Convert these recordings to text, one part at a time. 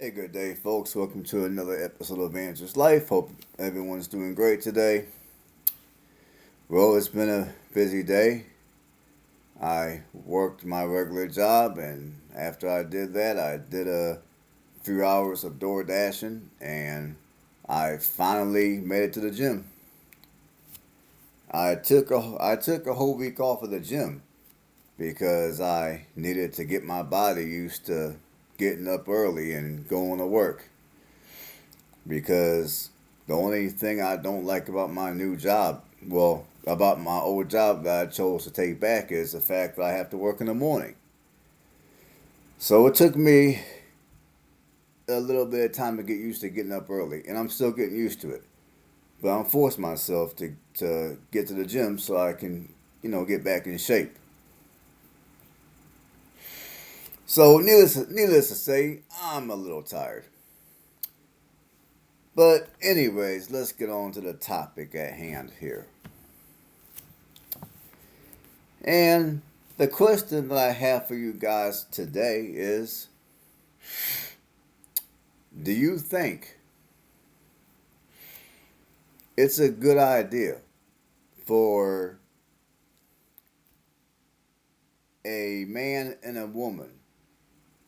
Hey, good day, folks. Welcome to another episode of Evangelist Life. Hope everyone's doing great today. Well, it's been a busy day. I worked my regular job, and after I did that, I did a few hours of door dashing, and I finally made it to the gym. I took a whole week off of the gym because I needed to get my body used to getting up early and going to work. Because the only thing I don't like about my new job, well, about my old job that I chose to take back, is the fact that I have to work in the morning. So it took me a little bit of time to get used to getting up early, and I'm still getting used to it. But I'm forcing myself to get to the gym so I can, get back in shape. So needless to say, I'm a little tired. But anyways, let's get on to the topic at hand here. And the question that I have for you guys today is, do you think it's a good idea for a man and a woman?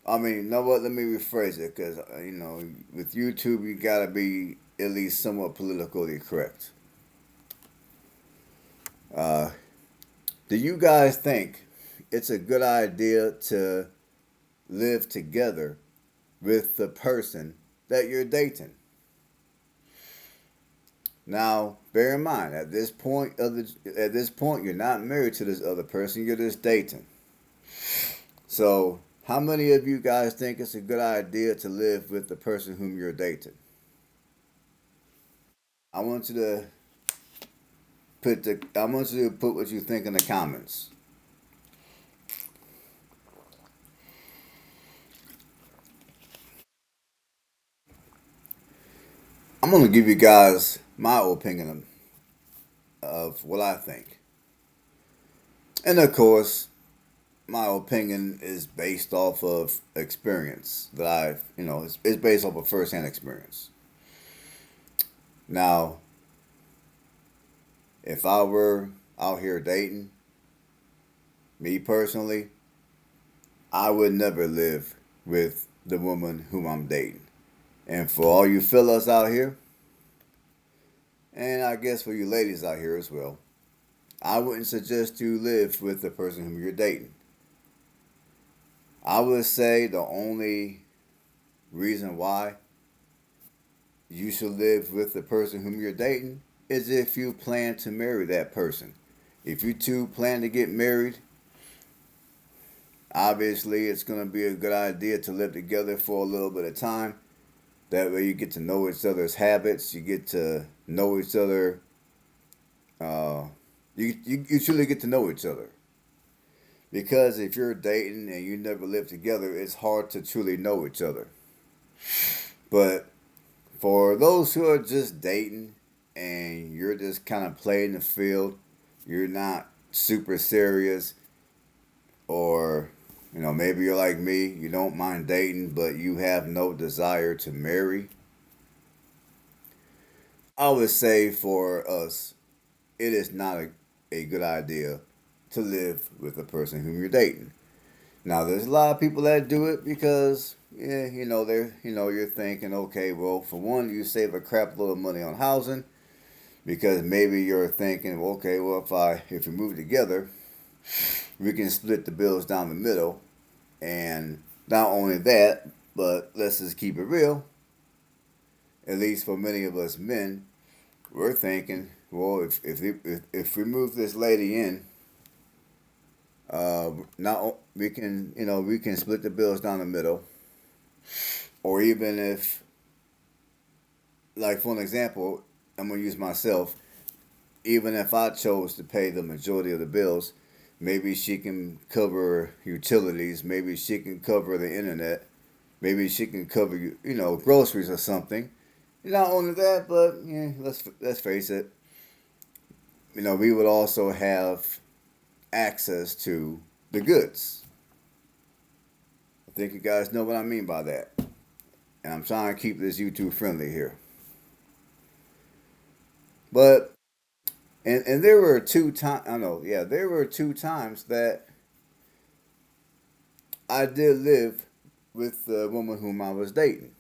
I mean, no, what? Let me rephrase it, because with YouTube, you gotta be at least somewhat politically correct. Uh, do you guys think it's a good idea to live together with the person that you're dating? Now, bear in mind, at this point, you're not married to this other person. You're just dating. So, how many of you guys think it's a good idea to live with the person whom you're dating? I want you to I want you to put what you think in the comments. I'm gonna give you guys my opinion of what I think, and of course, my opinion is based off of experience that it's based off of firsthand experience. Now, if I were out here dating, me personally, I would never live with the woman whom I'm dating. And for all you fellas out here, and I guess for you ladies out here as well, I wouldn't suggest you live with the person whom you're dating. I would say the only reason why you should live with the person whom you're dating is if you plan to marry that person. If you two plan to get married, obviously it's going to be a good idea to live together for a little bit of time. That way you get to know each other's habits, you get to know each other, uh, you truly get to know each other. Because if you're dating and you never live together, it's hard to truly know each other. But for those who are just dating and you're just kind of playing the field, you're not super serious, or maybe you're like me, you don't mind dating, but you have no desire to marry. I would say for us, it is not a good idea to live with the person whom you're dating. Now, there's a lot of people that do it because, yeah, you're thinking, okay, well, for one, you save a crap load of money on housing, because maybe you're thinking, well, okay, well, if we move together, we can split the bills down the middle, and not only that, but let's just keep it real. At least for many of us men, we're thinking, well, if we move this lady in, now we can split the bills down the middle, or even if, like for an example, I'm gonna use myself. Even if I chose to pay the majority of the bills, maybe she can cover utilities, maybe she can cover the internet, maybe she can cover groceries or something. Not only that, but yeah, let's face it, we would also have access to the goods. I think you guys know what I mean by that. And I'm trying to keep this YouTube friendly here. But and there were two times. I know, yeah, there were two times that I did live with the woman whom I was dating.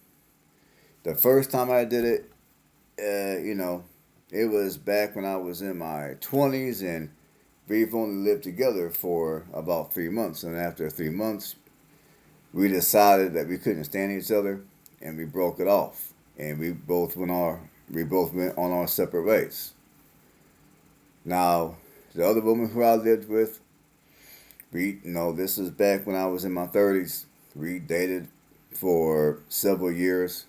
The first time I did it, it was back when I was in my 20s, and we've only lived together for about 3 months. And after 3 months, we decided that we couldn't stand each other, and we broke it off. And we both went on our separate ways. Now, the other woman who I lived with, this is back when I was in my 30s. We dated for several years,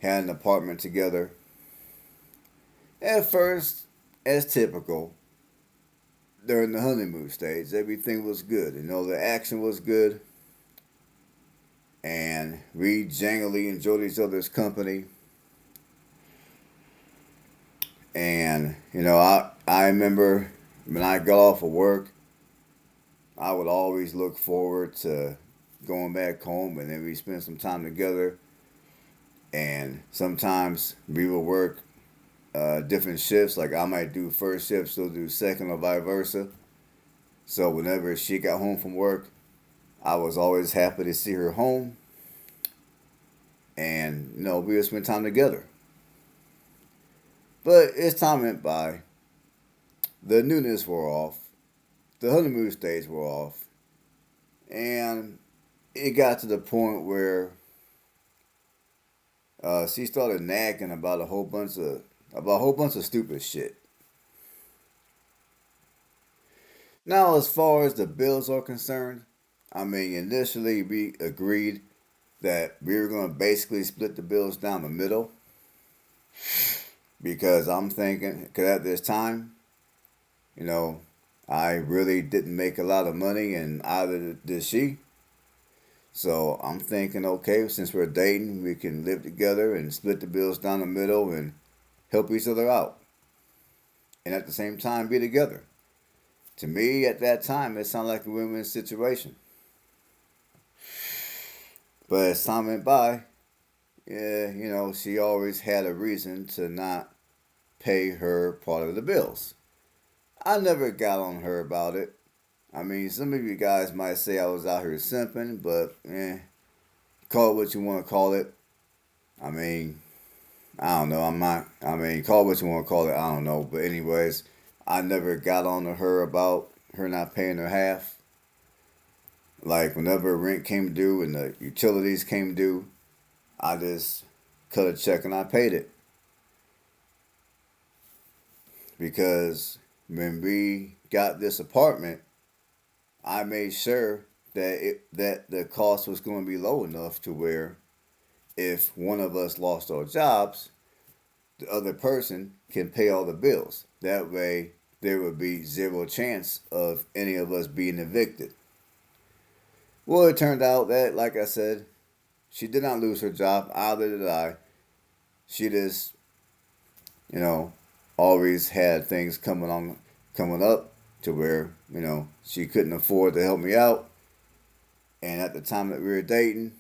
had an apartment together. At first, as typical, during the honeymoon stage, everything was good. The action was good, and we genuinely enjoyed each other's company. And I remember when I got off of work, I would always look forward to going back home, and then we spend some time together. And sometimes we would work different shifts. Like I might do first shift, she'll do second, or vice versa. So whenever she got home from work, I was always happy to see her home, and we would spend time together. But as time went by, the newness wore off, the honeymoon stage wore off, and it got to the point where she started nagging about a whole bunch of stupid shit. Now, as far as the bills are concerned, I mean, initially we agreed that we were going to basically split the bills down the middle, because I'm thinking, because at this time, you know, I really didn't make a lot of money, and either did she. So I'm thinking, okay, since we're dating, we can live together and split the bills down the middle and help each other out, and at the same time be together. To me, at that time, it sounded like a win-win situation. But as time went by, yeah, she always had a reason to not pay her part of the bills. I never got on her about it. I mean, some of you guys might say I was out here simping, but call it what you want to call it. I mean, I don't know. I'm not. I mean, call it what you want to call it. I don't know. But anyways, I never got on to her about her not paying her half. Like whenever rent came due and the utilities came due, I just cut a check and I paid it, because when we got this apartment, I made sure that the cost was going to be low enough to where if one of us lost our jobs, the other person can pay all the bills. That way, there would be zero chance of any of us being evicted. Well, it turned out that, like I said, she did not lose her job. Either did I. She just, you know, always had things coming up to where she couldn't afford to help me out. And at the time that we were dating,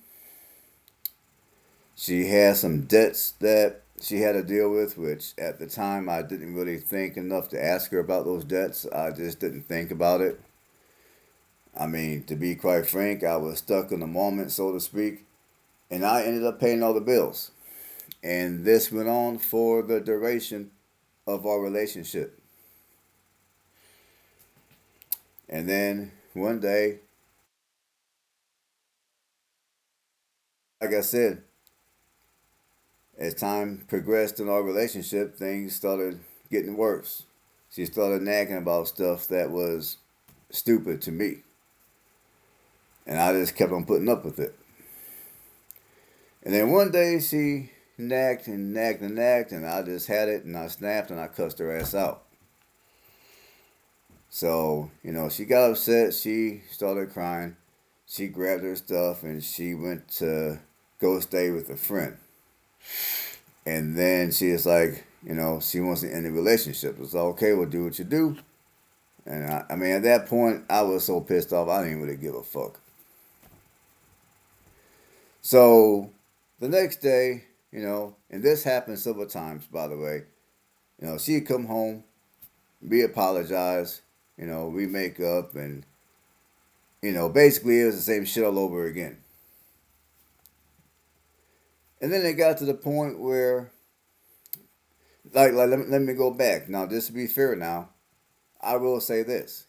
she had some debts that she had to deal with, which at the time I didn't really think enough to ask her about those debts. I just didn't think about it. I mean, to be quite frank, I was stuck in the moment, so to speak, and I ended up paying all the bills. And this went on for the duration of our relationship. And then one day, like I said, as time progressed in our relationship, things started getting worse. She started nagging about stuff that was stupid to me. And I just kept on putting up with it. And then one day she nagged and nagged and nagged, and I just had it, and I snapped and I cussed her ass out. So, she got upset. She started crying. She grabbed her stuff and she went to go stay with a friend. And then she is like, she wants to end the relationship. It's like, okay, well, do what you do. And I mean, at that point, I was so pissed off, I didn't really give a fuck. So The next day, and this happened several times, by the way. She'd come home, we apologize, we make up, and basically it was the same shit all over again. And then it got to the point where, let me go back. Now, just to be fair now, I will say this.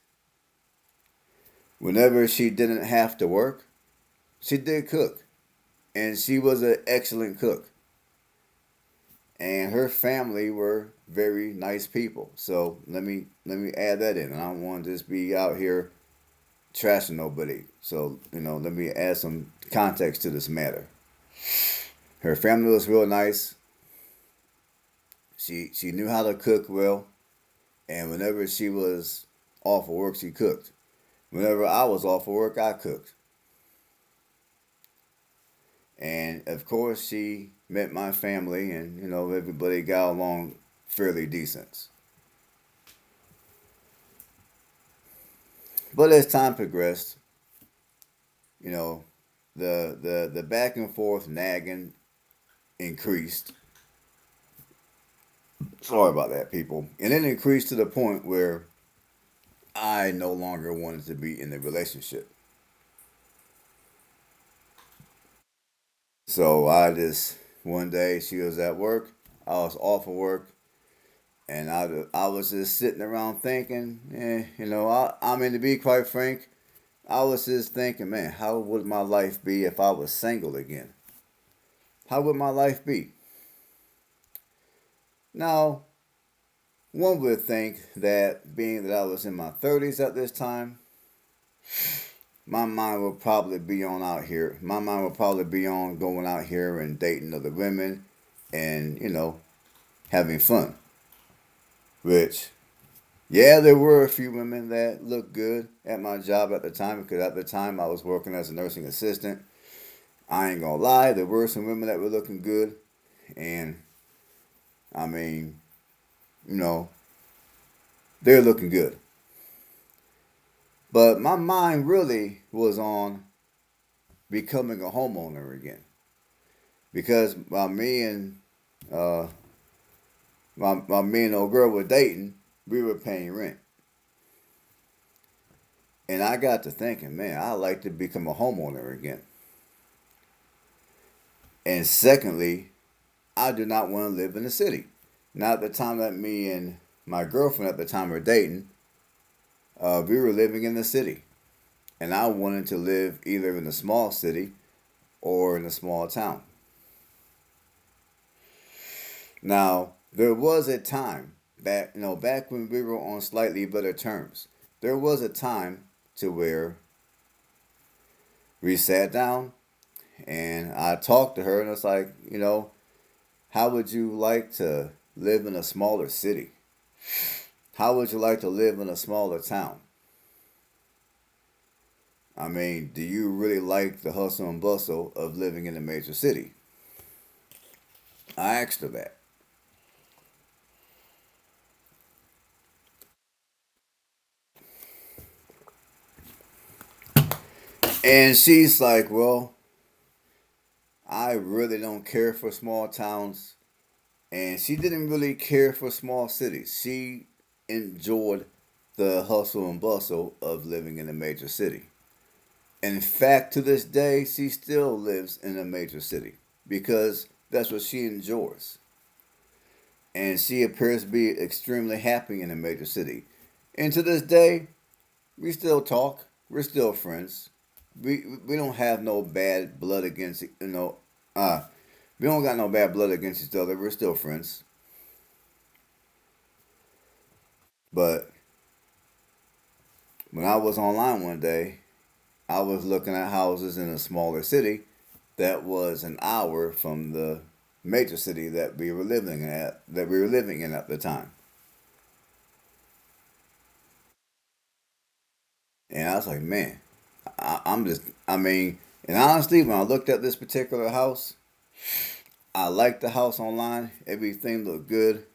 Whenever she didn't have to work, she did cook. And she was an excellent cook. And her family were very nice people. So let me add that in. And I don't want to just be out here trashing nobody. So, let me add some context to this matter. Her family was real nice. She knew how to cook well. And whenever she was off of work, she cooked. Whenever I was off of work, I cooked. And of course, she met my family, and everybody got along fairly decent. But as time progressed, you know, the back and forth nagging increased. Sorry about that, people. And it increased to the point where I no longer wanted to be in the relationship. So I just one day she was at work, I was off of work, and I was just sitting around thinking, I mean, to be quite frank, I was just thinking, man, how would my life be if I was single again? How would my life be? Now, one would think that being that I was in my 30s at this time, my mind would probably be on out here. My mind would probably be on going out here and dating other women and, having fun. Which, yeah, there were a few women that looked good at my job at the time because at the time I was working as a nursing assistant. I ain't gonna lie, there were some women that were looking good. And, I mean, you know, they're looking good. But my mind really was on becoming a homeowner again. Because while uh, me and old girl were dating, we were paying rent. And I got to thinking, man, I'd like to become a homeowner again. And secondly, I do not want to live in the city. Now, at the time that me and my girlfriend at the time were dating, we were living in the city. And I wanted to live either in a small city or in a small town. Now, there was a time back when we were on slightly better terms. There was a time to where we sat down and I talked to her and it's like, how would you like to live in a smaller city? How would you like to live in a smaller town? I mean, do you really like the hustle and bustle of living in a major city? I asked her that. And she's like, well, I really don't care for small towns. And she didn't really care for small cities. She enjoyed the hustle and bustle of living in a major city. In fact, to this day, she still lives in a major city because that's what she enjoys. And she appears to be extremely happy in a major city. And to this day, we still talk. We're still friends. We don't have no bad blood against uh we don't got no bad blood against each other. We're still friends. But when I was online one day, I was looking at houses in a smaller city that was an hour from the major city that we were living in at the time. And I was like, man, I mean, and honestly, when I looked at this particular house, I liked the house online. Everything looked good.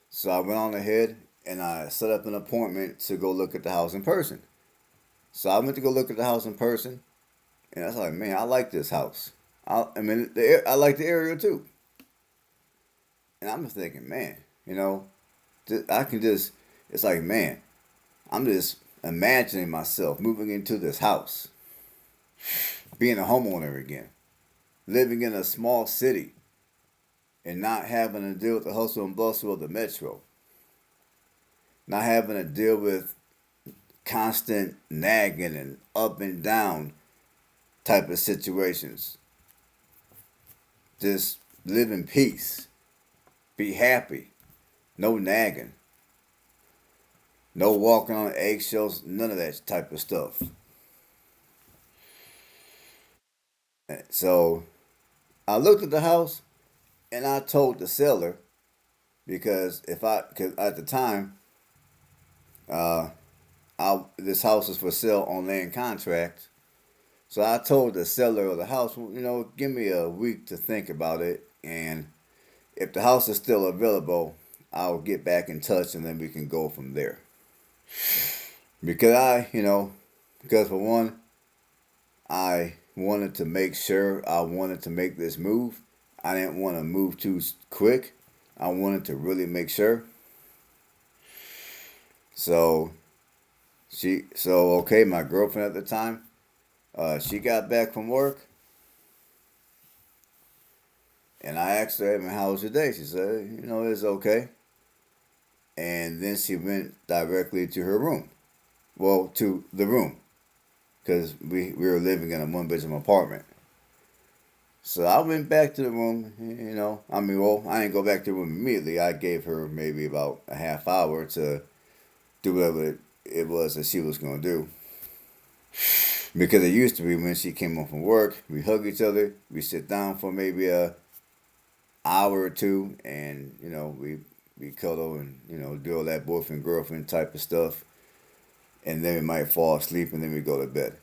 So I went on ahead and I set up an appointment to go look at the house in person. So I went to go look at the house in person, and I was like, man, I like this house. I mean, I like the area too. And I'm just thinking, man, you know, I can just, it's like, man, I'm just imagining myself moving into this house, being a homeowner again, living in a small city, and not having to deal with the hustle and bustle of the metro, not having to deal with constant nagging and up and down type of situations. Just live in peace, be happy, no nagging, no walking on eggshells, none of that type of stuff. So I looked at the house and I told the seller because at the time, uh, this house is for sale on land contract. So I told the seller of the house, well, give me a week to think about it, and if the house is still available, I'll get back in touch, and then we can go from there. Because because for one, I wanted to make sure I wanted to make this move. I didn't want to move too quick. I wanted to really make sure. So okay, my girlfriend at the time, she got back from work, and I asked her, "Man, how was your day?" She said, "It's okay." And then she went directly to her room. Well, to the room, because we were living in a one bedroom apartment. So I went back to the room. I mean, well, I didn't go back to the room immediately. I gave her maybe about a half hour to do whatever it was that she was going to do. Because it used to be when she came home from work, we hug each other, we sit down for maybe a hour or two, and we cuddle and do all that boyfriend girlfriend type of stuff, and then we might fall asleep and then we go to bed.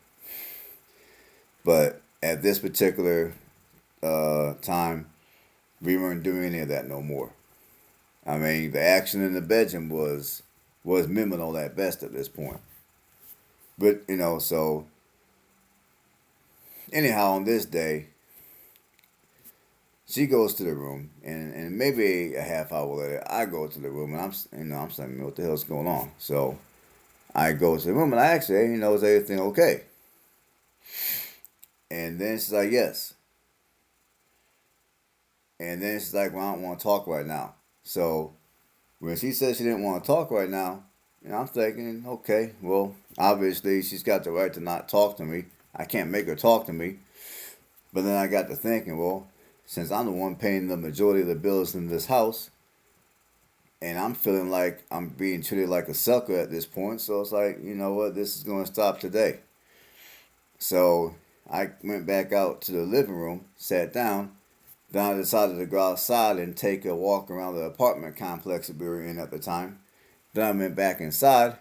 But at this particular time, we weren't doing any of that no more. I mean, the action in the bedroom was minimal at best at this point. But so anyhow, on this day, she goes to the room, and maybe a half hour later, I go to the room, and I'm saying, what the hell's going on? So I go to the room, and I ask her, hey, is everything okay? And then she's like, yes. And then she's like, well, I don't want to talk right now. So when she said she didn't want to talk right now, I'm thinking, okay, well, obviously she's got the right to not talk to me. I can't make her talk to me. But then I got to thinking, well, since I'm the one paying the majority of the bills in this house, and I'm feeling like I'm being treated like a sucker at this point, so it's like, you know what, this is going to stop today. So I went back out to the living room, sat down, then I decided to go outside and take a walk around the apartment complex that we were in at the time. Then I went back inside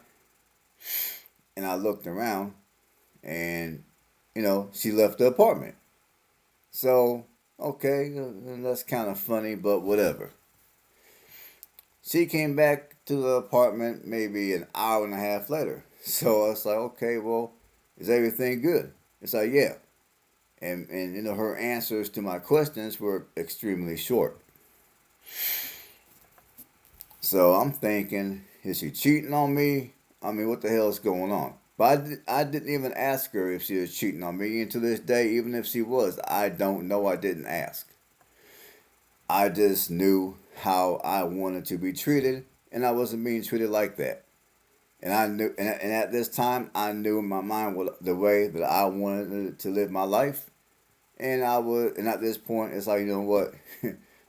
and I looked around and, she left the apartment. So, okay, that's kind of funny, but whatever. She came back to the apartment maybe an hour and a half later. So I was like, okay, well, is everything good? It's like, yeah. And her answers to my questions were extremely short. So I'm thinking, is she cheating on me? I mean, what the hell is going on? But I didn't even ask her if she was cheating on me. And to this day, even if she was, I don't know. I didn't ask. I just knew how I wanted to be treated, and I wasn't being treated like that. And I knew, and at this time, I knew in my mind the way that I wanted to live my life, and I would. And at this point, it's like, what?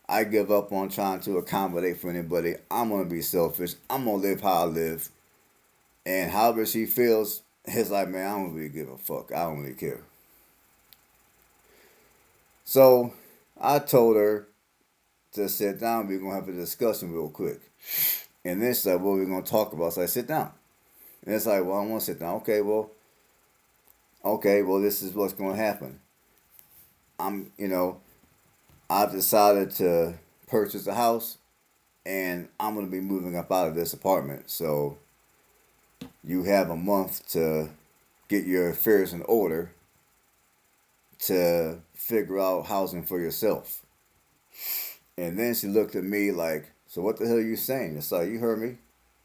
I give up on trying to accommodate for anybody. I'm gonna be selfish. I'm gonna live how I live, and however she feels, it's like, man, I don't really give a fuck. I don't really care. So I told her to sit down. We're gonna have a discussion real quick. And then she's like, what are we gonna talk about? So I sit down. And it's like, well, I don't want to sit down. Okay, well, this is what's gonna happen. I'm, I've decided to purchase a house, and I'm gonna be moving up out of this apartment. So you have a month to get your affairs in order to figure out housing for yourself. And then she looked at me like, so what the hell are you saying? It's like, you heard me.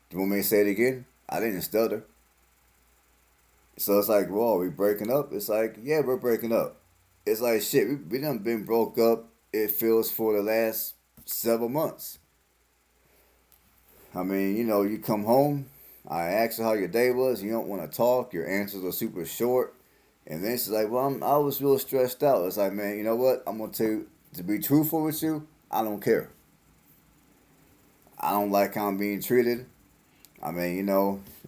Do you want me to say it again? I didn't stutter. So it's like, well, are we breaking up? It's like, yeah, we're breaking up. It's like, shit, we done been broke up, it feels, for the last several months. I mean, you come home, I ask you how your day was, you don't want to talk, your answers are super short. And then she's like, well, I was real stressed out. It's like, man, you know what? I'm going to tell you, to be truthful with you, I don't care. I don't like how I'm being treated. I mean,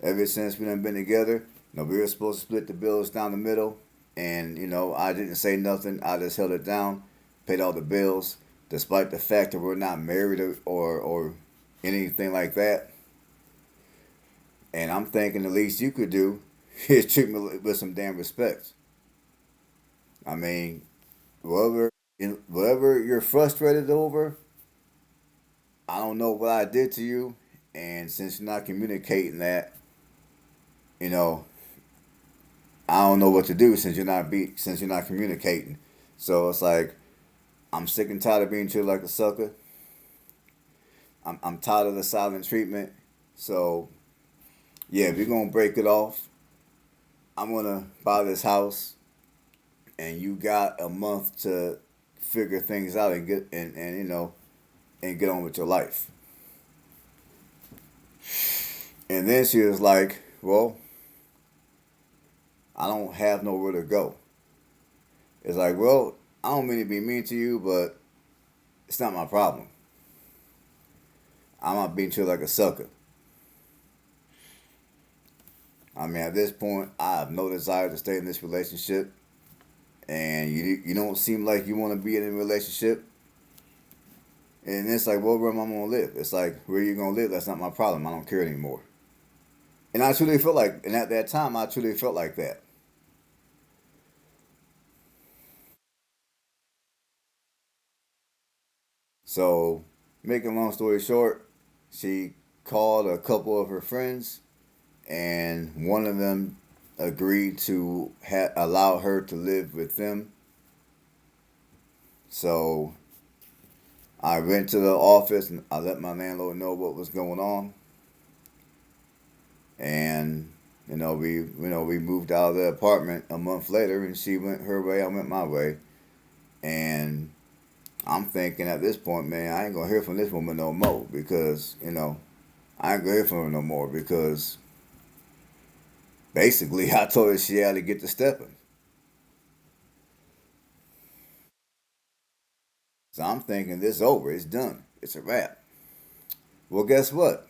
ever since we done been together, we were supposed to split the bills down the middle. And, I didn't say nothing. I just held it down, paid all the bills, despite the fact that we're not married or anything like that. And I'm thinking the least you could do is treat me with some damn respect. I mean, whatever, whatever you're frustrated over, I don't know what I did to you. And since you're not communicating that, you know, I don't know what to do since you're not communicating. So it's like I'm sick and tired of being treated like a sucker. I'm tired of the silent treatment. So yeah, if you're gonna break it off, I'm gonna buy this house, and you got a month to figure things out and get on with your life. And then she was like, well, I don't have nowhere to go. It's like, well, I don't mean to be mean to you, but it's not my problem. I'm not being treated like a sucker. I mean, at this point, I have no desire to stay in this relationship, and you don't seem like you want to be in a relationship. And it's like, well, where am I gonna live? It's like, where you gonna live? That's not my problem. I don't care anymore. And I truly felt like, and at that time, I truly felt like that. So, making a long story short, she called a couple of her friends, and one of them agreed to allow her to live with them. So I went to the office and I let my landlord know what was going on, and we moved out of the apartment a month later, and she went her way, I went my way, and I'm thinking at this point, man, I ain't gonna hear from this woman no more because I ain't gonna hear from her no more because basically I told her she had to get to stepping. So I'm thinking this over, it's done, it's a wrap. Well, guess what?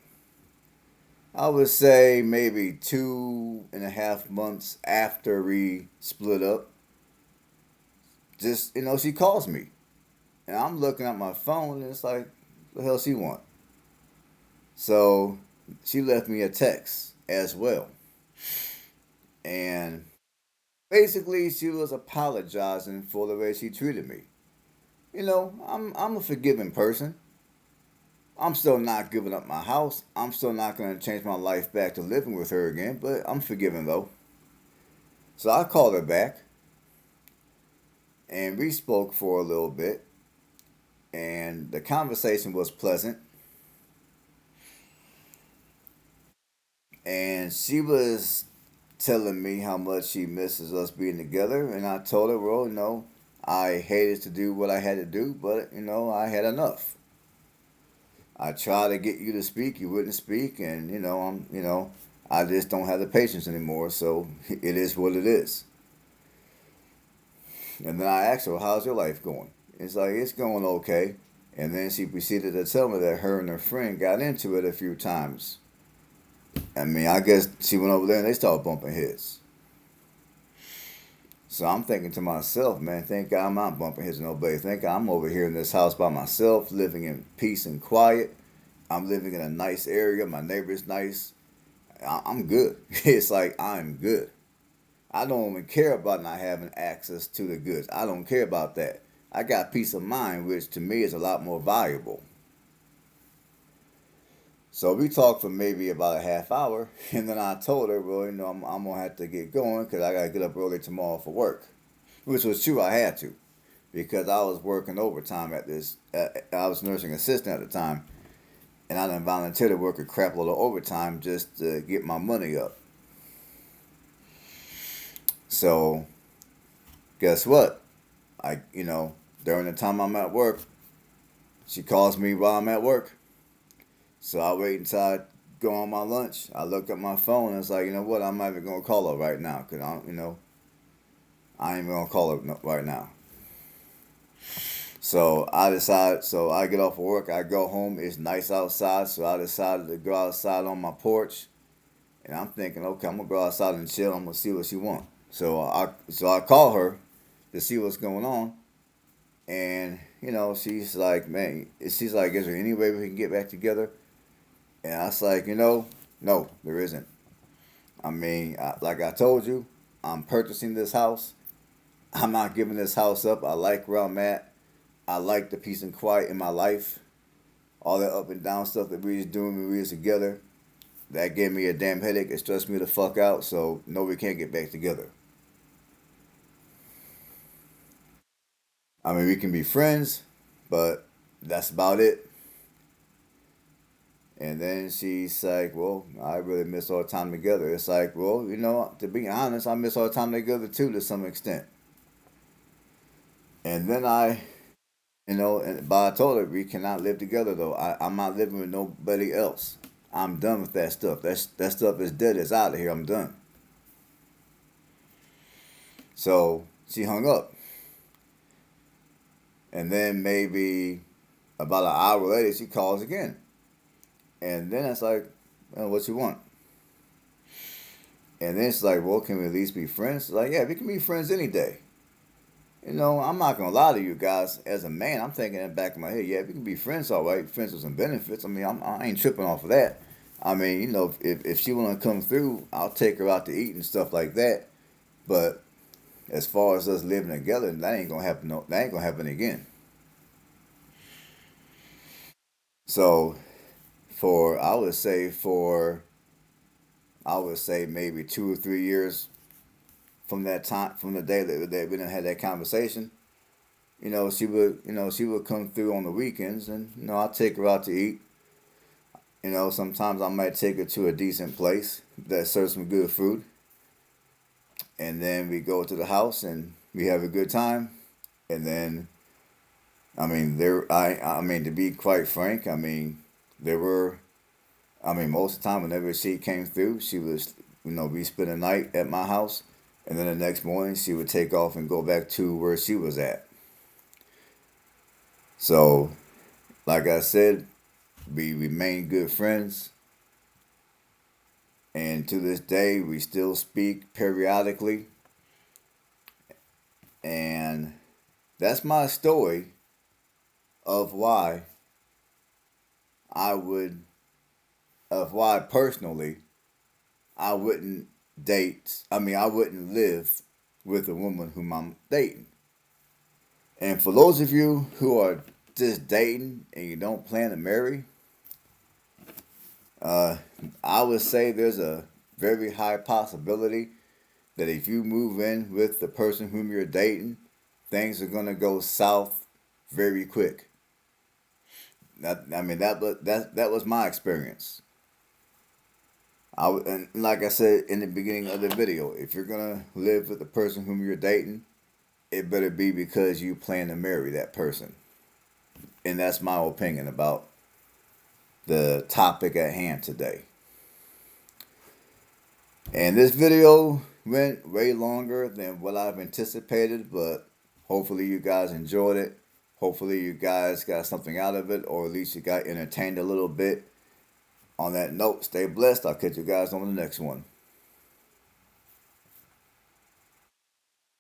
I would say maybe 2.5 months after we split up, just she calls me, and I'm looking at my phone, and it's like, what the hell she want? So she left me a text as well, and basically she was apologizing for the way she treated me. I'm a forgiving person. I'm still not giving up my house. I'm still not going to change my life back to living with her again, but I'm forgiving though. So I called her back, and we spoke for a little bit, and the conversation was pleasant. And she was telling me how much she misses us being together, and I told her, well, I hated to do what I had to do, but I had enough. I tried to get you to speak, you wouldn't speak, and I just don't have the patience anymore. So it is what it is. And then I asked her, how's your life going? It's like, it's going okay. And then she proceeded to tell me that her and her friend got into it a few times. I mean, I guess she went over there and they started bumping heads. So I'm thinking to myself, man, thank God I'm not bumping heads with nobody. Thank God I'm over here in this house by myself, living in peace and quiet. I'm living in a nice area. My neighbor's nice. I'm good. It's like I'm good. I don't even care about not having access to the goods. I don't care about that. I got peace of mind, which to me is a lot more valuable. So we talked for maybe about a half hour, and then I told her, well, I'm gonna have to get going because I gotta get up early tomorrow for work. which was true. I had to because I was working overtime at this. I was nursing assistant at the time, and I done volunteered to work a crap load of overtime just to get my money up. So guess what? During the time I'm at work, she calls me while I'm at work. So I wait until I go on my lunch. I look at my phone and it's like, you know what? I'm not even gonna call her right now because I ain't even gonna call her right now. So I decide. So I get off of work. I go home. It's nice outside. So I decided to go outside on my porch. And I'm thinking, okay, I'm gonna go outside and chill. I'm gonna see what she wants. So I call her to see what's going on. And she's like, man, she's like, is there any way we can get back together? And I was like, no, there isn't. I mean, like I told you, I'm purchasing this house. I'm not giving this house up. I like where I'm at. I like the peace and quiet in my life. All that up and down stuff that we was doing when we was together, that gave me a damn headache. It stressed me the fuck out. So no, we can't get back together. I mean, we can be friends, but that's about it. And then she's like, well, I really miss our time together. It's like, well, to be honest, I miss our time together too to some extent. And then but I told her we cannot live together though. I'm not living with nobody else. I'm done with that stuff. That stuff is dead. It's out of here. I'm done. So she hung up. And then maybe about an hour later, she calls again. And then it's like, well, what you want? And then it's like, well, can we at least be friends? It's like, yeah, we can be friends any day. I'm not gonna lie to you guys. As a man, I'm thinking in the back of my head, yeah, we can be friends, all right. Friends with some benefits. I mean, I ain't tripping off of that. I mean, if she wanna come through, I'll take her out to eat and stuff like that. But as far as us living together, that ain't gonna happen. No, that ain't gonna happen again. So, I would say maybe 2 or 3 years from that time, from the day that we done had that conversation, she would come through on the weekends, and I'll take her out to eat. Sometimes I might take her to a decent place that serves some good food, and then we go to the house and we have a good time. And then, I mean, to be quite frank, I mean, there were, I mean, most of the time whenever she came through, she was, we spent a night at my house, and then the next morning she would take off and go back to where she was at. So, like I said, we remain good friends, and to this day we still speak periodically, and that's my story of why I would, of why personally I wouldn't I wouldn't live with a woman whom I'm dating. And for those of you who are just dating and you don't plan to marry, uh, I would say there's a very high possibility that if you move in with the person whom you're dating, things are gonna go south very quick. That was my experience. And like I said in the beginning of the video, if you're gonna live with the person whom you're dating, it better be because you plan to marry that person. And that's my opinion about the topic at hand today. And this video went way longer than what I've anticipated, but hopefully you guys enjoyed it. Hopefully you guys got something out of it, or at least you got entertained a little bit. On that note, stay blessed. I'll catch you guys on the next one.